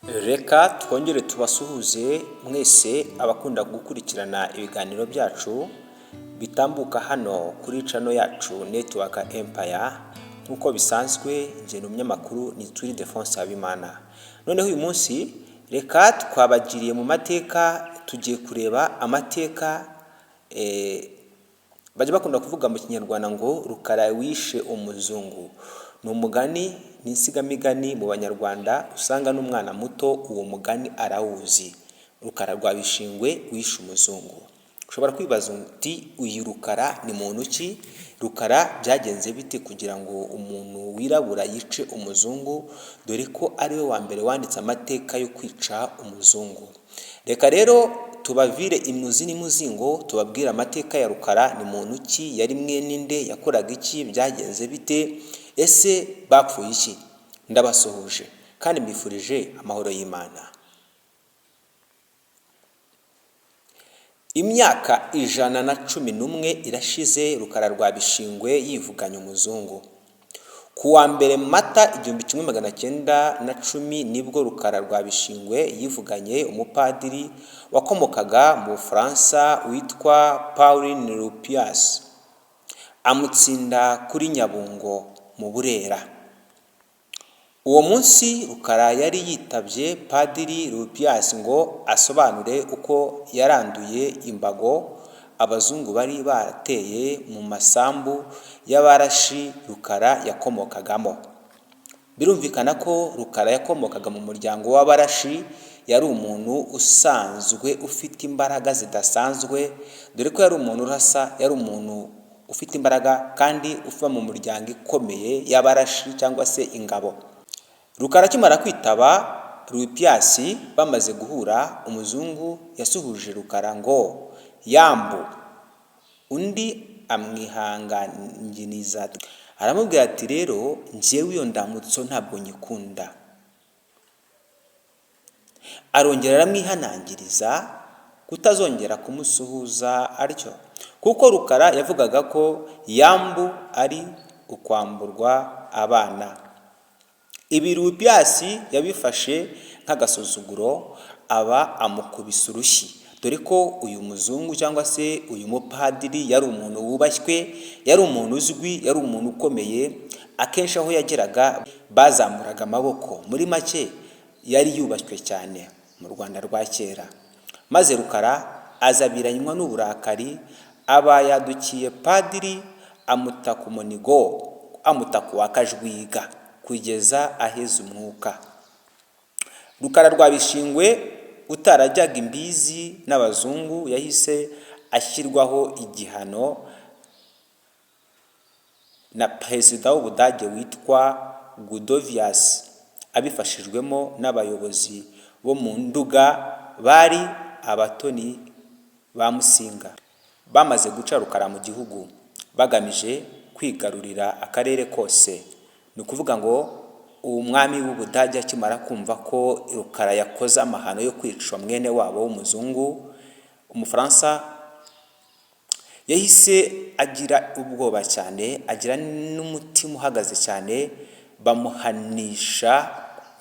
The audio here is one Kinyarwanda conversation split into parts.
Reka twongere tubasuhuze mwese abakunda gukurikirana ibiganiro byacu bitambuka hano kuri channel yacu Network Empire. Nkuko bisanzwe nje n'umunyamakuru ni Ildefonse Habimana. Noneho uyu munsi reka twabagiriye mu mateka, tugiye kureba amateka bajya bakunda kuvuga mu Kinyarwanda ngo Rukara wishe umuzungu. Ni umugani n'insigamigani mu Banyarwanda usanga n'umwana muto uwo mugani arawuzi. Rukara rwa Bishingwe wishe umuzungu. Ushobora kwibaza uti uyu Rukara ni muntu ki? Rukara byagenze bite kugira ngo umuntu wirabura yice umuzungu, dore ko ari we wa mbere wanditse amateka yo kwica umuzungu? Reka rero tubavire imuzi n'imuzingo, tubabwira amateka ya Rukara. Ni muntu ki? Yari mwene nde? Yakoraga iki? Byagenze bite? Ese bapfuye iki? Ndabasuhuje kandi mbifurije amahoro y'Imana. Imyaka 111 irashize Rukara rwa Bishingwe yivuganye umuzungu. Ku wa mbere Mata 1910 nibwo Rukara rwa Bishingwe yivuganye umupadiri wakomokaga mu Bufaransa witwa Pauline Lupias, amutsinda kuri Nyabungo mu Burera. Uwo munsi Rukara yari yitabye Padiri Lupias ngo asobanure uko yaranduye imbago abazungu bari barateye mu masambu y'Abarashi Rukara yakomokagamo. Birumvikana ko Rukara yakomokaga mu muryango w'Abarashi. Yari umuntu usanzwe ufite imbaraga zidasanzwe, dore ko yari umuntu urasa, yari umuntu ufite imbaraga kandi uva mu muryango ikomeye y'Abarashi cyangwa se ingabo. Rukara akimara kwitaba Lupias, bamaze guhura, umuzungu yasuhuje Rukara ngo yambu. Undi amwihanganyiriza aramubwira ati rero njyewe iyo ndamutso ntabwo nyikunda. Arongera aramwihanangiriza kutazongera kumusuhuza atyo, kuko Rukara yavugaga ko yambu ari ukwamburwa abana. Ibi Lupias yabifashe nk'agasuzuguro, aba amukubise urushyi, dore ko uyu muzungu cyangwa se uyu mupadiri yari umuntu wubashywe, yari umuntu uzwi, yari umuntu ukomeye. Akenshi aho yageraga bazamuraga amaboko. Muri make yari yubashywe cyane mu Rwanda rwa kera. Maze Rukara azabiranywa n'uburakari, aba yadukiye padiri, amuta ku munigo, amuta ku wakajwiga kugeza aheze umwuka. Rukara rwa Bishingwe utarajyaga imbizi n'abazungu yahise ashyirwaho igihano na perezida w'Ubudage witwa Gudovius, abifashijwemo n'abayobozi bo mu Nduga bari abatoni ba Musinga. Bamaze guca Rukara mu gihugu bagamije kwigarurira akarere kose. Ni ukuvuga ngo umwami w'Ubudage akimara kumva ko Rukara yakoze amahano yo kwicwa mwene wabo w'umuzungu, Umufaransa, yahise agira ubwoba cyane, agira n'umutima uhagaze cyane. Bamuhanisha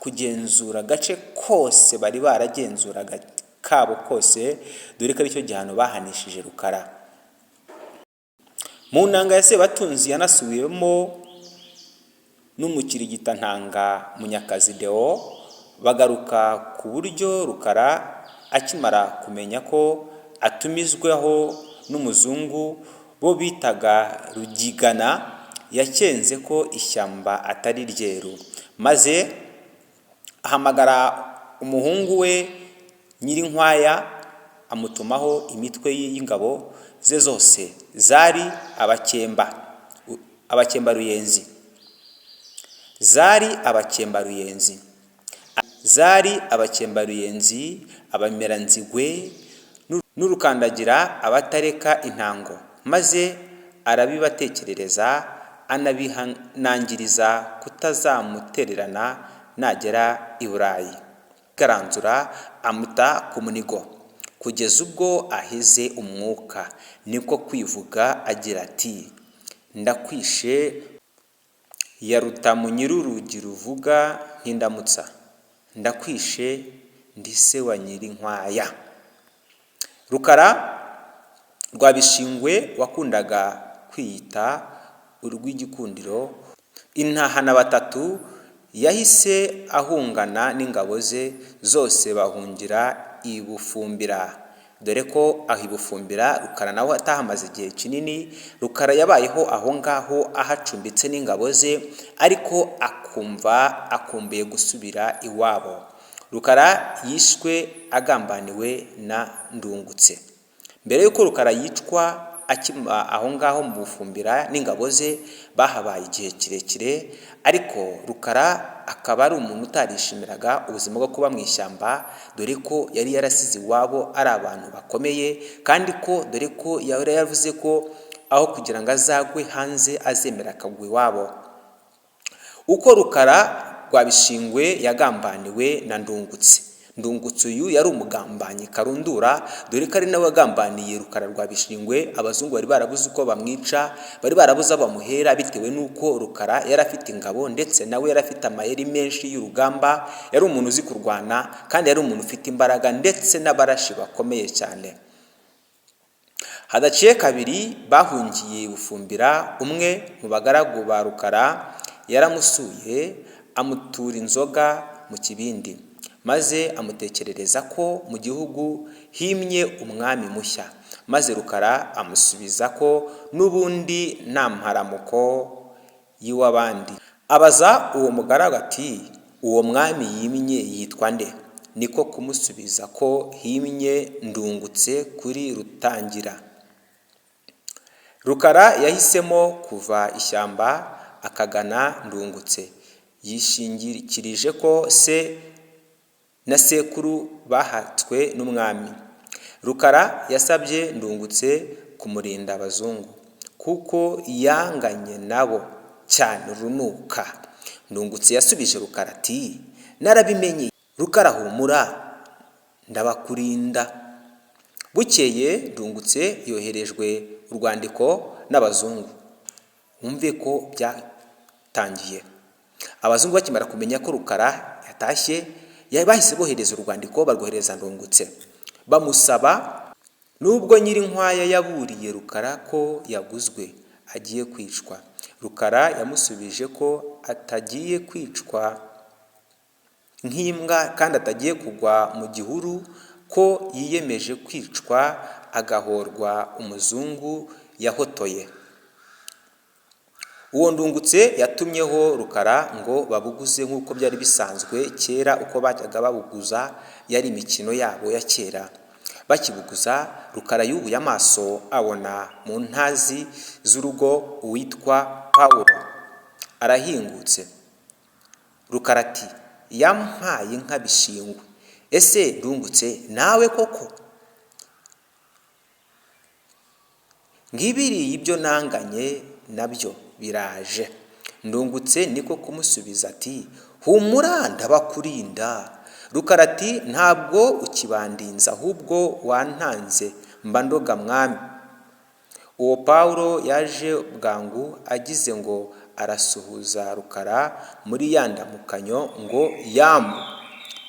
kugenzura agace kose bari baragenzuraga kabo kose, dore ko aricyo gihano bahanishije Rukara. Mu ntanga ya Sebatunzi yanasubiyemo n'umukirigitantanga Munyakazi Deo, bagaruka ku buryo Rukara akimara kumenya ko atumizweho n'umuzungu bo bitaga Rugigana, yakenze ko ishyamba atari ryeru, maze ahamagara umuhungu we Nyirinkwaya, amutumaho imitwe y'ingabo ze zose zari abakembaruyenzi, abameranzigwe n'urukandagira abatareka intango. Maze arabibatekerereza, anabihanangiriza kutazamutererana nagera i Burayi. Garanzura amuta ku munigo kugeza ubwo aheze umwuka. Niko kwivuga agira ati ndakwishe ya Rutamu nyir'urugi ruvuga nk'indamutsa. ndakwishe ndi se wa Nyirinkwaya. Rukara rwa Bishingwe wakundaga kwiyita urw'igikundiro intahana batatu yahise ahungana n'ingabo ze zose bahungira i Bufumbira, dore ko aho i Bufumbira Rukara nawe atahamaze igihe kinini. Rukara yabayeho aho ngaho ahacumbitse n'ingabo ze, ariko akumbuye gusubira iwabo. Rukara yishwe agambaniwe na Ndungutse. Mbere y'uko Rukara yicwa aho ngaho mu Bufumbira n'ingabo ze bahabaye igihe kirekire, ariko Rukara akaba ari umuntu utarishimiraga ubuzima bwo kuba mu ishyamba, dore ko yari yarasize iwabo ari abantu bakomeye, kandi ko dore ko yari yavuze ko aho kugira ngo azagwe hanze azemera akagwa iwabo. Uko Rukara rwa Bishingwe yagambaniwe na Ndungutse. Ndungutse uyu yari umugambanyi karundura, dore ko ari nawe wagambaniye Rukara rwa Bishingwe. Abazungu bari barabuze uko bamwica, bari barabuze abamuhera, bitewe n'uko Rukara yari afite ingabo ndetse nawe yari afite amayeri menshi y'urugamba. Yari umuntu uzi kurwana, kandi yari umuntu ufite imbaraga ndetse n'abarashi bakomeye cyane. Hadaciye kabiri bahungiye Bufumbira, umwe mu bagaragu ba Rukara yaramusuye amutura inzoga mu kibindi, maze amutekerereza ko mu gihugu himye umwami mushya. Maze Rukara amusubiza ko n'ubundi nta mparamuko y'iw'abandi. Abaza uwo mugaragu ati, uwo mwami yimye yitwa nde? Niko kumusubiza ko himye Ndungutse kuri Rutangira. Rukara yahisemo kuva ishyamba akagana Ndungutse, yishingikirije ko se na sekuru bahatswe n'umwami. Rukara yasabye Ndungutse kumurinda abazungu, kuko yanganye nabo cyane urunuka. Ndungutse yasubije Rukara ati, narabimenye Rukara, humura ndabakurinda. Bukeye Ndungutse yoherejwe urwandiko n'abazungu. Wumve ko byatangiye. Abazungu bakimara kumenya ko Rukara yatashye, bahise bohereza urwandiko barwohereza Ndungutse, bamusaba nubwo Nyirinkwaya yaburiye Rukara ko yaguzwe agiye kwicwa. Rukara yamusubije ko atagiye kwicwa nk'imbwa kandi atagiye kugwa mu gihuru, ko yiyemeje kwicwa agahorwa umuzungu yahotoye. Uwo Ndungutse yatumyeho Rukara ngo babuguze nk'uko byari bisanzwe kera. Uko bajyaga babuguza yari imikino yabo ya kera. Bakibuguza, Rukara yubuye amaso abona mu ntazi z'urugo uwitwa Pawulo arahingutse. Rukara ati, yampaye inka Bishingwe. Ese Ndungutse nawe koko? Ngibiriye ibyo nanganye nabyo biraje. Ndungutse niko kumusubiza ati, humura ndabakurinda. Rukara ati, ntabwo ukibandinza, ahubwo wantanze mba ndoga mwami. Uwo Pawulo yaje bwangu agize ngo arasuhuza Rukara muri ya ndamukanyo ngo yambu.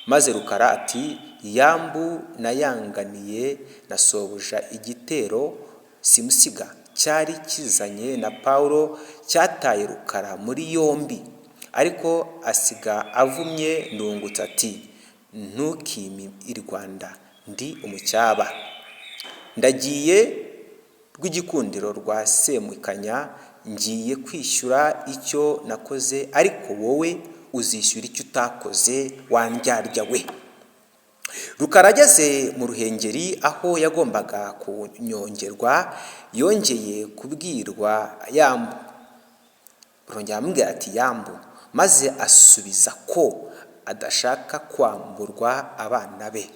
Maze Rukara ati, yambu nayanganiye na sobuja igitero simusiga cyari kizanye na Pawulo cyataye Rukara muri yombi, ariko asiga avumye Ndungutse ati, ntukimi i Rwanda ndi umucyaba. Ndagiye rw'igikundiro rwa Semukanya, ngiye kwishyura icyo nakoze, ariko wowe uzishyura icyo utakoze wandyarya we. Rukara ageze mu Ruhengeri aho yagombaga kunyongerwa, yongeye kubwirwa yambu. Rongera amubwira ati yambu, maze asubiza ko adashaka kwamburwa abana be.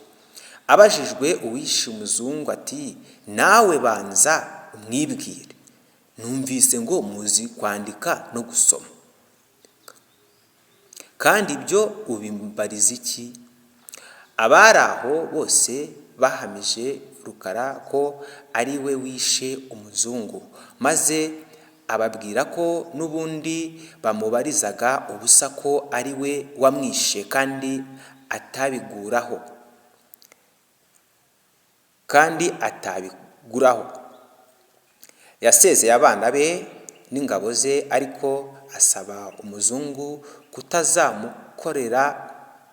Abajijwe uwishe umuzungu ati, nawe banza umwibwire, numvise ngo muzi kwandika no gusoma, kandi ibyo ubimbariza iki? Abari aho bose bahamije Rukara ko ari we wishe umuzungu, maze ababwira ko n'ubundi bamubarizaga ubusa ko ari we wamwishe kandi atabiguraho kandi atabiguraho. Yasezeye abana be n'ingabo ze, ariko asaba umuzungu kutazamukorera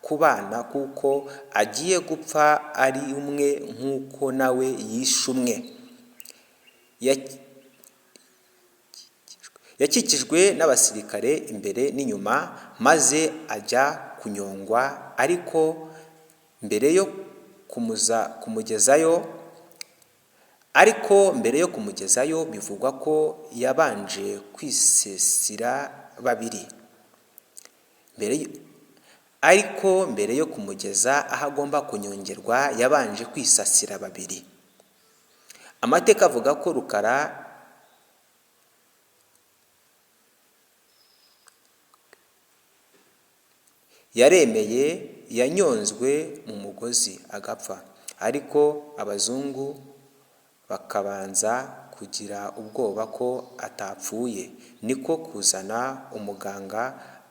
ku bana kuko agiye gupfa ari umwe nk'uko nawe yishe umwe. Yakikijwe n'abasirikare imbere n'inyuma maze ajya kunyongwa, ariko mbere yo kumugezayo bivugwa ko yabanje kwisasira babiri. Mbere yo kumugeza aho agomba kunyongerwa yabanje kwisasira babiri. Amateka avuga ko Rukara yaremeye yanyonzwe mu mugozi agapfa, ariko abazungu bakabanza kugira ubwoba ko atapfuye, niko kuzana umuganga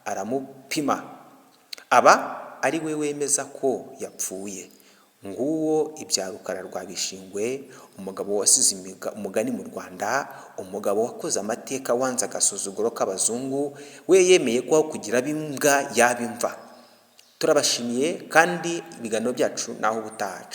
aramupima, aba ari we wemeza ko yapfuye. Nguwo ibya Rukara rwa Bishingwe, umugabo wasize umugani mu Rwanda, umugabo wakoze amateka, wanze agasuzuguro k'abazungu, we yemeye ko kugira bimbwa yaba imva. Turabashimiye kandi ibiganiro byacu naho ubutaha.